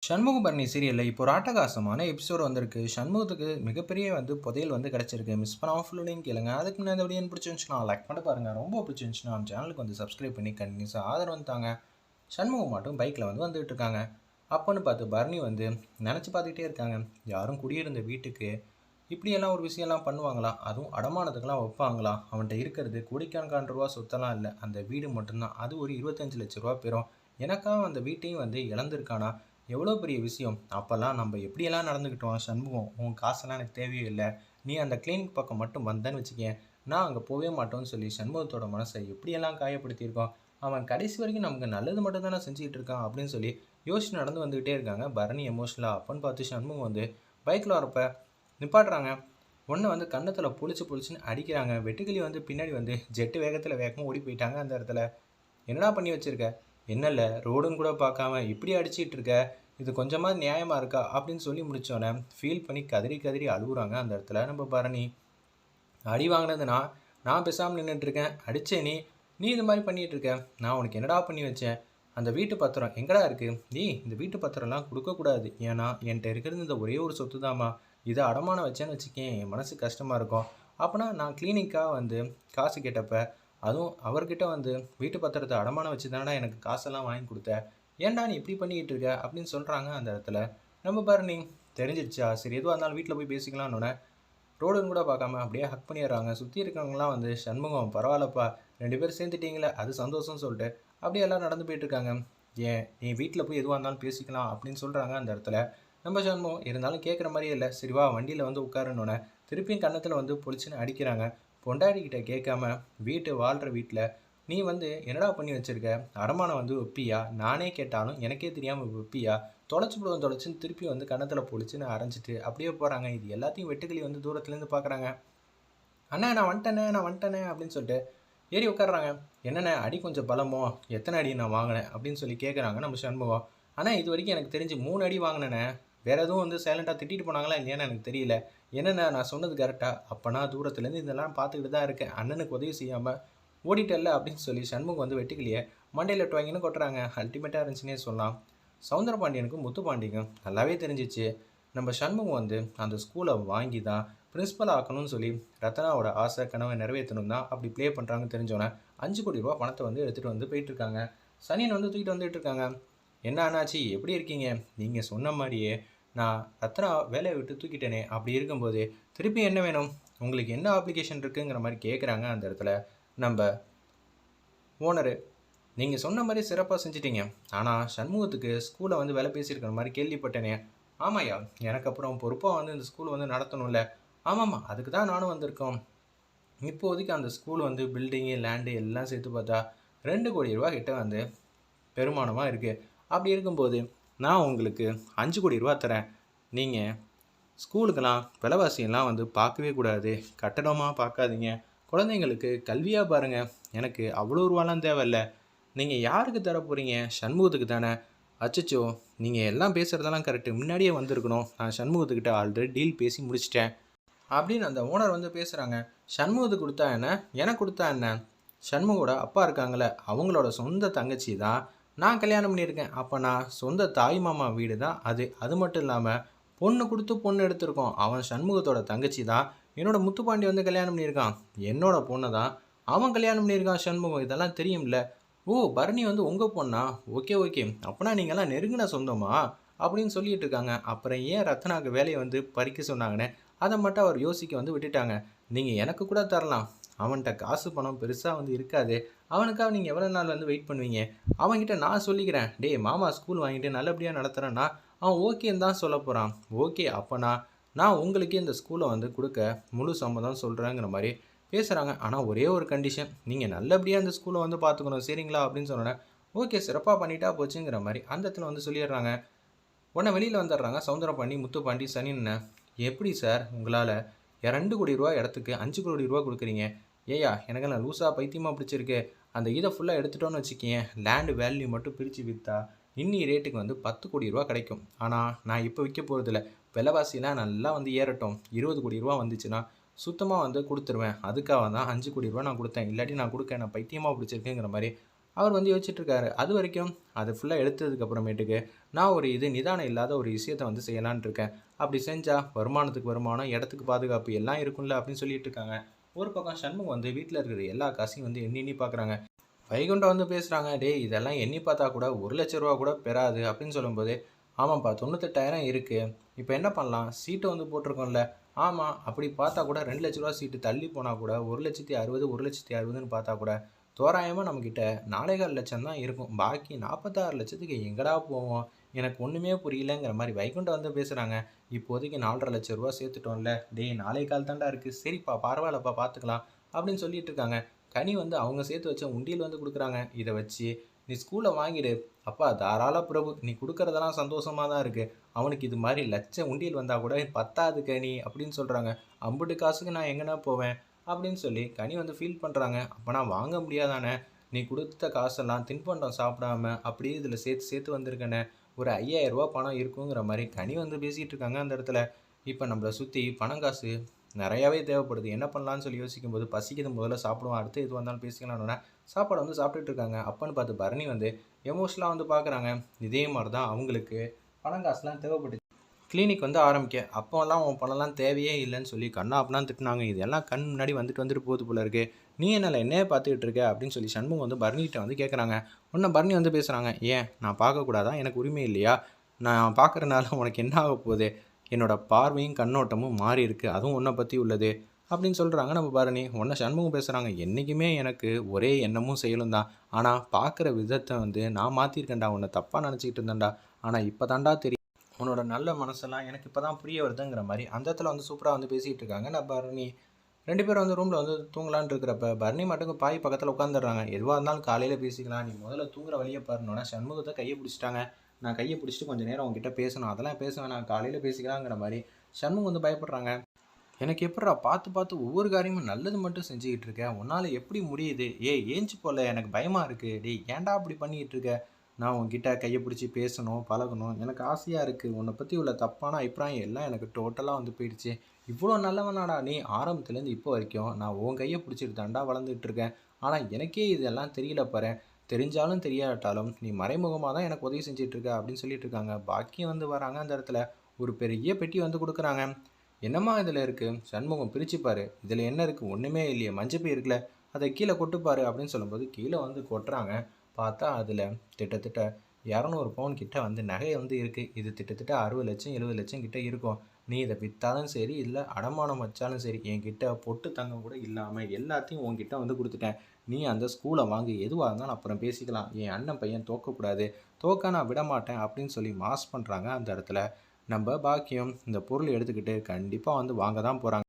சண்முகபரணி சீரியல்ல இப்போ ஒரு அட்டகாசமான எபிசோட் வந்திருக்கு. சண்முகத்துக்கு மிகப்பெரிய புதையல் கிடைச்சிருக்கு. மிஸ் பண்ணாம ஃபுல் வீடியோவும் கேளுங்க. அதுக்கு முன்னாடி இந்த வீடியோ பிடிச்சிருந்துச்சுன்னா லைக் பண்ணிட்டு பாருங்க. ரொம்ப பிடிச்சிருந்துச்சுன்னா நம்ம சேனலுக்கு சப்ஸ்கிரைப் பண்ணி கண்டினியூஸாக ஆதரவு தாங்க. சண்முகம் மட்டும் பைக்கில் வந்துட்டு இருக்காங்க. அப்போன்னு பார்த்து பரணி நினச்சி பார்த்துக்கிட்டே இருக்காங்க. யாரும் குடியிருந்த வீட்டுக்கு இப்படியெல்லாம் ஒரு விஷயம்லாம் பண்ணுவாங்களா? அதுவும் அடமானத்துக்கெல்லாம் வைப்பாங்களா? அவன்கிட்ட இருக்கிறது கோடிக்கணக்கான ரூபா சொத்தெல்லாம் இல்லை, அந்த வீடு மட்டும்தான். அது ஒரு 25 லட்ச ரூபா பெறும். எனக்காக அந்த வீட்டையும் இழந்திருக்கானா? எவ்வளோ பெரிய விஷயம். அப்போல்லாம் நம்ம எப்படியெல்லாம் நடந்துக்கிட்டோம் சண்முகம். உன் காசெல்லாம் எனக்கு தேவையே இல்லை. நீ அந்த கிளினிக் பக்கம் மட்டும் வந்தேன்னு வச்சுக்கேன், நான் அங்கே போகவே மாட்டோன்னு சொல்லி சண்முகத்தோட மனசை எப்படியெல்லாம் காயப்படுத்தியிருக்கோம். அவன் கடைசி வரைக்கும் நமக்கு நல்லது மட்டும் தானே செஞ்சுக்கிட்டு இருக்கான் அப்படின்னு சொல்லி யோசிச்சு நடந்து வந்துக்கிட்டே இருக்காங்க பரணி எமோஷனலாக. அப்போன்னு பார்த்து சண்முகம் பைக்கில் வரப்போ நிப்பாட்டுறாங்க. ஒன்று கன்னத்தில் புளிச்சுன்னு அடிக்கிறாங்க. வெட்டுக்கிளி பின்னாடி ஜெட்டு வேகத்தில் வேகமாக ஓடி போயிட்டாங்க. அந்த இடத்துல என்னடா பண்ணி வச்சிருக்க? என்னல்ல ரோடுன்னு கூட பார்க்காம இப்படி அடிச்சிட்டு இருக்க, இது கொஞ்சமாக நியாயமாக இருக்கா அப்படின்னு சொல்லி முடித்தோன்னே ஃபீல் பண்ணி கதறி கதறி அழுகுறாங்க. அந்த இடத்துல நம்ம பரணி, அடி வாங்கினது நான் பேசாமல் நின்றுட்டுருக்கேன், அடித்தே நீ இது மாதிரி பண்ணிகிட்டு இருக்க, நான் உனக்கு என்னடா பண்ணி வச்சேன்? அந்த வீட்டு பத்திரம் எங்கடா இருக்குது? நீ இந்த வீட்டு பத்திரம்லாம் கொடுக்கக்கூடாது, ஏன்னா என்கிட்ட இருக்கிறது இந்த ஒரே ஒரு சொத்து தாம்மா. இதை அடமானம் வச்சேன்னு வச்சுக்கேன், என் மனசு கஷ்டமாக இருக்கும். அப்போனா நான் கிளினிக்காக காசு கேட்டப்ப அதுவும் அவர்கிட்ட வீட்டு பத்திரத்தை அடமானம் வச்சு தானடா எனக்கு காசெல்லாம் வாங்கி கொடுத்த, ஏன்டா நீ இப்படி பண்ணிக்கிட்டு இருக்க அப்படின்னு சொல்கிறாங்க. அந்த இடத்துல நம்ம பரணி தெரிஞ்சிடுச்சா, சரி எதுவாக இருந்தாலும் வீட்டில் போய் பேசிக்கலான்னு ரோடுன்னு கூட பார்க்காம அப்படியே ஹக் பண்ணிடுறாங்க. சுற்றி இருக்கிறவங்களாம் சண்முகம் பரவாயில்லப்பா, 2 பேரும் சேர்ந்துட்டீங்களே அது சந்தோஷம்னு சொல்லிட்டு அப்படியே எல்லாம் நடந்து போயிட்டுருக்காங்க. ஏன் நீ வீட்டில் போய் எதுவாக இருந்தாலும் பேசிக்கலாம் அப்படின்னு சொல்கிறாங்க. அந்த இடத்துல நம்ம சண்முகம் இருந்தாலும் கேட்குற மாதிரியே இல்லை. சரி வா வண்டியில் உட்காருன்னொன்னே திருப்பியும் கன்னத்தில் பொலிச்சுன்னு அடிக்கிறாங்க. பொண்டாடிக்கிட்ட கேட்காம வீட்டு வாழ்கிற வீட்டில் நீ என்னடா பண்ணி வச்சுருக்க? அடமானம் வைப்பியா? நானே கேட்டாலும் எனக்கே தெரியாமல் வைப்பியா? தொலைச்சின்னு திருப்பி கன்னத்தில் பொழிச்சுன்னு அரைஞ்சிட்டு அப்படியே போகிறாங்க. இது எல்லாத்தையும் வெட்டுக்கிளி தூரத்துலேருந்து பார்க்குறாங்க. அண்ணா நான் வந்துட்டேனே அப்படின்னு சொல்லிட்டு ஏறி உட்காடுறாங்க. என்னண்ணே அடி கொஞ்சம் பலமோ? எத்தனை அடி நான் வாங்கினேன் அப்படின்னு சொல்லி கேட்குறாங்க நம்ம சண்முகம். ஆனால் இது வரைக்கும் எனக்கு தெரிஞ்சு 3 அடி வாங்கினேண்ணே. வேறு எதுவும் சைலண்ட்டாக திட்டிட்டு போனாங்களா இல்லையான்னு எனக்கு தெரியல. என்னண்ணே நான் சொன்னது கரெக்டாக? அப்போனா தூரத்துலேருந்து இதெல்லாம் பார்த்துக்கிட்டு தான் இருக்கேன், அண்ணனுக்கு உதவி செய்யாமல் ஓடிட்டல்ல அப்படின்னு சொல்லி சண்முகம் வெட்டுக்கிளியே மண்டையில் டொயங்கன்னு கொட்டுறாங்க. அல்டிமேட்டாக இருந்துச்சுன்னே சொல்லலாம். சவுந்தரபாண்டியனுக்கும் முத்துப்பாண்டியனுக்கும் நல்லாவே தெரிஞ்சிச்சு, நம்ம சண்முகம் அந்த ஸ்கூலை வாங்கி தான் பிரின்ஸிபல் ஆக்கணும்னு சொல்லி ரத்னாவோட ஆசை கனவை நிறைவேற்றணும் தான் அப்படி ப்ளே பண்ணுறாங்கன்னு தெரிஞ்சோன்னே 5 கோடி ரூபா பணத்தை எடுத்துகிட்டு போயிட்டுருக்காங்க. சனியன் தூக்கிட்டு வந்துட்டு இருக்காங்க. என்ன அண்ணாச்சி எப்படி இருக்கீங்க? நீங்கள் சொன்ன மாதிரியே நான் ரத்னா வேலையை விட்டு தூக்கிட்டேனே, அப்படி இருக்கும்போது திருப்பி என்ன வேணும் உங்களுக்கு, என்ன அப்ளிகேஷன் இருக்குங்கிற மாதிரி கேட்குறாங்க. அந்த இடத்துல நம்ம ஓனரு, நீங்கள் சொன்ன மாதிரி சிறப்பாக செஞ்சிட்டீங்க, ஆனால் சண்முகத்துக்கு ஸ்கூலில் வேலை பேசியிருக்கிற மாதிரி கேள்விப்பட்டேனே. ஆமாய்யா, எனக்கு அப்புறம் பொறுப்பாக இந்த ஸ்கூல் நடத்தணும்ல. ஆமாம்மா, அதுக்கு தான் நானும் வந்திருக்கோம். இப்போதைக்கு அந்த ஸ்கூல் பில்டிங்கு லேண்டு எல்லாம் சேர்த்து பார்த்தா 2 கோடி ரூபா கிட்ட பெருமானமாக இருக்குது. அப்படி இருக்கும்போது நான் உங்களுக்கு 5 கோடி ரூபா தரேன். நீங்கள் ஸ்கூலுக்கெல்லாம் விலைவாசியெல்லாம் பார்க்கவே கூடாது, கட்டடமாக பார்க்காதீங்க, குழந்தைங்களுக்கு கல்வியாக பாருங்கள். எனக்கு அவ்வளோ ரூபாலாம் தேவையில்லை. நீங்கள் யாருக்கு தர போகிறீங்க? சண்முகத்துக்கு தானே? அச்சச்சோ, நீங்கள் எல்லாம் பேசுகிறதெல்லாம் கரெக்டு, முன்னாடியே வந்திருக்கணும். நான் சண்முகத்துக்கிட்ட ஆல்ரெடி டீல் பேசி முடிச்சிட்டேன் அப்படின்னு அந்த ஓனர் பேசுகிறாங்க. சண்முகத்துக்கு கொடுத்தா என்ன, எனக்கு கொடுத்தா என்ன? சண்முகோட அப்பா இருக்காங்களே, அவங்களோட சொந்த தங்கச்சி தான் நான் கல்யாணம் பண்ணியிருக்கேன். அப்போ நான் சொந்த தாய் மாமா வீடு தான் அது. அது மட்டும் இல்லாமல் பொண்ணு கொடுத்து பொண்ணு எடுத்திருக்கோம். அவன் சண்முகத்தோட தங்கச்சி தான் என்னோட முத்துப்பாண்டி கல்யாணம் பண்ணியிருக்கான். என்னோட பொண்ணை தான் அவன் கல்யாணம் பண்ணியிருக்கான் சண்முகம். இதெல்லாம் தெரியும்ல. ஓ, பரணி உங்கள் பொண்ணா? ஓகே ஓகே, அப்போனா நீங்கள்லாம் நெருங்கின சொந்தமா அப்படின்னு சொல்லிட்டு இருக்காங்க. அப்புறம் ஏன் ரத்னாவுக்கு வேலையை பறிக்க சொன்னாங்கன்னு அதை மட்டும் அவர் யோசிக்க விட்டுட்டாங்க. நீங்கள் எனக்கு கூட தரலாம், அவன்கிட்ட காசு பணம் பெருசாக இருக்காது. அவனுக்காக நீங்கள் எவ்வளோ நாள் வெயிட் பண்ணுவீங்க? அவன்கிட்ட நான் சொல்லிக்கிறேன், டே மாமா ஸ்கூல் வாங்கிட்டு நல்லபடியாக நடத்துகிறேன்னா அவன் ஓகேன்னு தான் சொல்ல போகிறான். ஓகே, அப்போனா நான் உங்களுக்கே இந்த ஸ்கூலை கொடுக்க முழு சம்மதம் சொல்கிறேங்கிற மாதிரி பேசுகிறாங்க. ஆனால் ஒரே ஒரு கண்டிஷன், நீங்கள் நல்லபடியாக இந்த ஸ்கூலை பார்த்துக்கணும், சரிங்களா அப்படின்னு சொன்னேன். ஓகே, சிறப்பாக பண்ணிட்டா போச்சுங்கிற மாதிரி அந்த இடத்துல சொல்லிடுறாங்க. உடனே வெளியில் வந்துடுறாங்க சவுந்தரபாண்டி, முத்துப்பாண்டி, சனின்னு. எப்படி சார் உங்களால் 2 கோடி ரூபா இடத்துக்கு 5 கோடி ரூபா கொடுக்குறீங்க? ஏயா, எனக்கு நான் லூஸாக பைத்தியமாக பிடிச்சிருக்கு. அந்த இதை ஃபுல்லாக எடுத்துட்டோன்னு வச்சுக்கிங்க, லேண்டு வேல்யூ மட்டும் பிரித்து விற்றா இன்னி ரேட்டுக்கு 10 கோடி ரூபா கிடைக்கும். ஆனால் நான் இப்போ விற்க போகிறதில்ல, விலைவாசிலாம் நல்லா ஏறட்டும், 20 கோடி ரூபா வந்துச்சுன்னா சுத்தமாக கொடுத்துருவேன். அதுக்காக தான் 5 கோடி ரூபா நான் கொடுத்தேன், இல்லாட்டி நான் கொடுக்க நான் பைத்தியமாக பிடிச்சிருக்குங்கிற மாதிரி அவர் வந்து யோசிச்சுட்டு இருக்காரு. அது வரைக்கும் அது ஃபுல்லாக எடுத்ததுக்கு அப்புறமேட்டுக்கு நான் ஒரு நிதானம் இல்லாத ஒரு விஷயத்த வந்து செய்யலான்னு இருக்கேன். அப்படி செஞ்சா வருமானத்துக்கு வருமானம், இடத்துக்கு பாதுகாப்பு எல்லாம் இருக்கும்ல அப்படின்னு சொல்லிட்டு இருக்காங்க. ஒரு பக்கம் சண்முகம் வந்து வீட்ல இருக்கிற எல்லா காசையும் வந்து எண்ணி எண்ணி பார்க்குறாங்க. வைகுண்டம் வந்து பேசுறாங்க, "டேய் இதெல்லாம் எண்ணி பார்த்தா கூட ரூ. 1,00,000 கூட பெறாது" அப்படின்னு சொல்லும்போது, "ஆமாப்பா 98,000 இருக்கு. இப்ப என்ன பண்ணலாம்? சீட்டு வந்து போட்டிருக்கோம்ல." "ஆமா, அப்படி பார்த்தா கூட ரூ. 2,00,000 சீட்டு தள்ளி போனா கூட 1,60,000 1,60,000ன்னு பார்த்தா கூட தோராயமா நம்மகிட்ட 4,15,00,000 தான் இருக்கும். பாக்கி 46,00,000க்கு எங்கடா போவோம்? எனக்கு ஒண்ணுமே புரியலங்கிற மாரி வைகுண்டம் வந்து பேசுறாங்க. இப்போதைக்கு ரூ. 4,50,000 சேர்த்துட்டோம்ல. டேய் 4,15 தான்டா இருக்கு. சரிப்பா பரவாயில்லப்பா பார்த்துக்கலாம் அப்படின்னு சொல்லிட்டு இருக்காங்க. கனி வந்து அவங்க சேர்த்து வச்ச உண்டியல் வந்து குடுக்குறாங்க. இத வச்சு நீ ஸ்கூல வாங்கிடு. அப்பா தாராள பிரபு. நீ குடுக்கறதெல்லாம் சந்தோஷமா தான் இருக்கு. அவனுக்கு இது மாரி லட்ச உண்டியல் வந்தா கூட பத்தாது கனி அப்படின்னு சொல்றாங்க. அம்புட்டு காசுக்கு நான் எங்கண்ணா போவேன்? அப்படின்னு சொல்லி கனி வந்து ஃபீல் பண்றாங்க. அப்ப நான் வாங்க முடியாதாண்ணே? நீ குடுத்த காசெல்லாம் தின்பண்டம் சாப்பிடாம அப்படியே இதில சேர்த்து சேர்த்து வந்திருக்கண்ணே. ஒரு ரூ. 5,000 பணம் இருக்குங்கிற மாரி கனி வந்து பேசிட்டு இருக்காங்க அந்த இடத்துல. இப்ப நம்மள சுத்தி பணம் காசு நெறையாவே தேவைப்படுது. என்ன பண்ணலான்னு சொல்லி யோசிக்கும்போது, பசிக்குது முதல்ல சாப்பிடுவோம். அடுத்து எதுவா இருந்தாலும் பேசிக்கலாம்னோனே, சாப்பாட வந்து சாப்பிட்டுட்டு இருக்காங்க. அப்பன்னு பார்த்து பரணி வந்து எமோஷனலா வந்து பார்க்குறாங்க. இதே மாரி தான் அவங்களுக்கு பணம் காசுலாம் தேவைப்பட்டுச்சு. கிளினிக் வந்து ஆரம்பிக்க. அப்போலாம் உன் பணம்லாம் தேவையே இல்லன்னு சொல்லி கன்னா பின்னான்னு திட்டுனாங்க. இதெல்லாம் கண் முன்னாடி வந்துட்டு வந்துட்டு போகுது போல இருக்கு. நீ என்னையே பார்த்துக்கிட்டு இருக்க? அப்படின்னு சொல்லி சண்முகம் வந்து பரணிகிட்ட வந்து கேட்குறாங்க. உடனே பரணி வந்து பேசுறாங்க. ஏன் நான் பார்க்கக்கூடாதா? எனக்கு உரிமை இல்லையா? நான் பார்க்குறனால உனக்கு என்ன ஆகப் போகுது? என்னோட பார்வையும் கண்ணோட்டமும் மாறி இருக்கு. அதுவும் உன்ன பத்தி உள்ளது. அப்படின்னு சொல்றாங்க நம்ம பரணி. உடனே சண்முகம் பேசுறாங்க. என்னைக்குமே எனக்கு ஒரே எண்ணமும் செயலும் தான். ஆனா பார்க்குற விதத்த வந்து நான் மாத்திருக்கேன்டா. உன்ன தப்பா நினச்சுக்கிட்டு இருந்தேன்டா. ஆனா இப்ப தான்டா தெரியுது. உன்னோட நல்ல மனசெல்லாம் எனக்கு இப்ப தான் புரிய வருதுங்கிற மாரி, அந்த இடத்துல வந்து சூப்பரா வந்து பேசிட்டு இருக்காங்க. நான் பரணி 2 பேரும் வந்து ரூம்ல வந்து தூங்கலான்னு இருக்கிறப்ப, பரணி மட்டும் பாய் பக்கத்துல உட்காந்துடுறாங்க. எதுவா இருந்தாலும் காலையில பேசிக்கலாம். நீ முதல்ல தூங்குற வழிய பாருன்னோனே, சண்முகத்த கைய பிடிச்சுட்டாங்க. நான் கைய பிடிச்சுட்டு கொஞ்ச நேரம் உன்கிட்ட பேசணும். அதெல்லாம் பேச வேணாம். காலையில பேசிக்கலாங்கிற மாரி, சண்முகம் வந்து பயப்படுறாங்க. எனக்கு எப்புட்றா பார்த்து பார்த்து ஒவ்வொரு காரியமும் நல்லது மட்டும் செஞ்சுக்கிட்டு இருக்க? உன்னால எப்படி முடியுது? ஏய் ஏஞ்சு போல எனக்கு பயமா இருக்கு. டேய் ஏன்டா இப்படி பண்ணிக்கிட்டு இருக்க? நான் உன்கிட்ட கைய பிடிச்சு பேசணும், பழகணும். எனக்கு ஆசையா இருக்கு. உன்ன பத்தி உள்ள தப்பான அபிப்பிராயம் எல்லாம் எனக்கு டோட்டலா வந்து போயிடுச்சு. இவ்வளோ நல்லவனாடா நீ? ஆரம்பத்துலேருந்து இப்போ வரைக்கும் நான் உன் கைய பிடிச்சிட்டு தான்டா வளர்ந்துட்டு இருக்கேன். ஆனா எனக்கே இதெல்லாம் தெரியல பாரேன். தெரிஞ்சாலும் தெரியாட்டாலும் நீ மறைமுகமா தான் எனக்கு உதவி செஞ்சுட்டு இருக்க அப்படின்னு சொல்லிட்டு இருக்காங்க. பாக்கியம் வந்து வராங்க அந்த இடத்துல. ஒரு பெரிய பெட்டி வந்து குடுக்குறாங்க. என்னம்மா இதில இருக்கு? சண்முகம் பிரிச்சு பாரு. இதில என்ன இருக்கு? ஒண்ணுமே இல்லையே. மஞ்ச பை இருக்குல்ல. அத கீழ கொட்டு பாரு அப்படின்னு சொல்லும்போது, கீழ வந்து கொட்டுறாங்க. பார்த்தா அதில கிட்டத்தட்ட 200 பவுன் கிட்ட வந்து நகை வந்து இருக்கு. இது கிட்டத்தட்ட 60,00,000 70,00,000 கிட்ட இருக்கும். நீ இத வித்தாலும் சரி, இல்ல அடமானம் வச்சாலும் சரி, என்கிட்ட பொட்டு தங்கம் கூட இல்லாம எல்லாத்தையும் உன்கிட்ட வந்து குடுத்துட்டேன். நீ அந்த ஸ்கூல வாங்கு. எதுவா இருந்தாலும் அப்புறம் பேசிக்கலாம். என் அண்ணன் பையன் தோக்கக்கூடாது. தோக்க நான் விடமாட்டேன் அப்படின்னு சொல்லி மாஸ் பண்றாங்க அந்த இடத்துல. நம்ப பாக்கியம் இந்த பொருள் எடுத்துக்கிட்டு கண்டிப்பா வந்து வாங்க தான் போறாங்க.